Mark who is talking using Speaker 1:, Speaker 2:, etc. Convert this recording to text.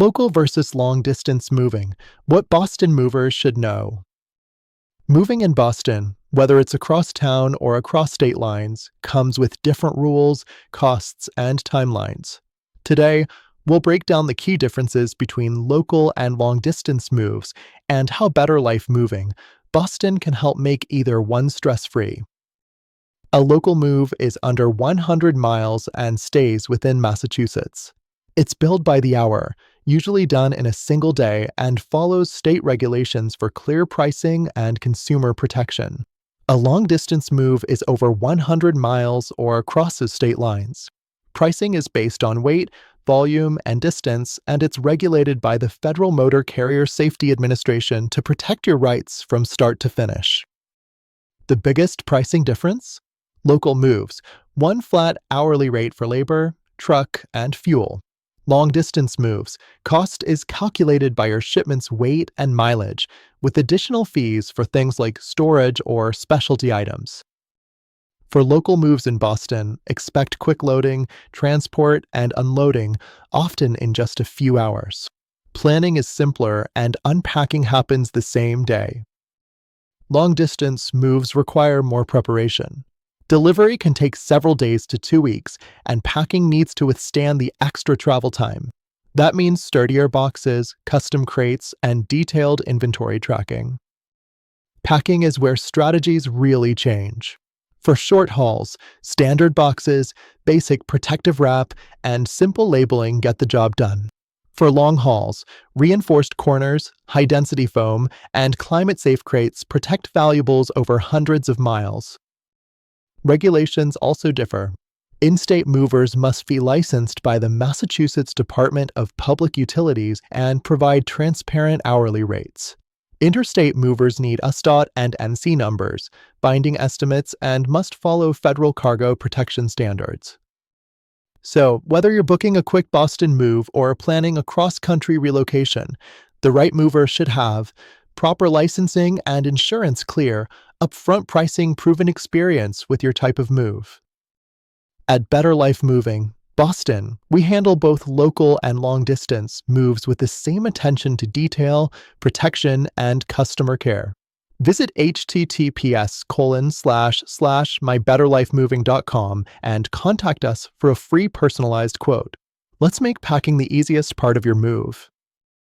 Speaker 1: Local versus long-distance moving. What Boston movers should know. Moving in Boston, whether it's across town or across state lines, comes with different rules, costs, and timelines. Today, we'll break down the key differences between local and long-distance moves and how Better Life Moving, Boston can help make either one stress-free. A local move is under 100 miles and stays within Massachusetts. It's billed by the hour, usually done in a single day, and follows state regulations for clear pricing and consumer protection. A long-distance move is over 100 miles or crosses state lines. Pricing is based on weight, volume, and distance, and it's regulated by the Federal Motor Carrier Safety Administration to protect your rights from start to finish. The biggest pricing difference? Local moves, one flat hourly rate for labor, truck, and fuel. Long-distance moves, cost is calculated by your shipment's weight and mileage, with additional fees for things like storage or specialty items. For local moves in Boston, expect quick loading, transport, and unloading, often in just a few hours. Planning is simpler and unpacking happens the same day. Long-distance moves require more preparation. Delivery can take several days to 2 weeks, and packing needs to withstand the extra travel time. That means sturdier boxes, custom crates, and detailed inventory tracking. Packing is where strategies really change. For short hauls, standard boxes, basic protective wrap, and simple labeling get the job done. For long hauls, reinforced corners, high-density foam, and climate-safe crates protect valuables over hundreds of miles. Regulations also differ. In-state movers must be licensed by the Massachusetts Department of Public Utilities and provide transparent hourly rates. Interstate movers need USDOT and NC numbers, binding estimates, and must follow federal cargo protection standards. So, whether you're booking a quick Boston move or planning a cross-country relocation, the right mover should have proper licensing and insurance clear, upfront pricing, proven experience with your type of move. At Better Life Moving, Boston, we handle both local and long-distance moves with the same attention to detail, protection, and customer care. Visit https://mybetterlifemoving.com and contact us for a free personalized quote. Let's make packing the easiest part of your move.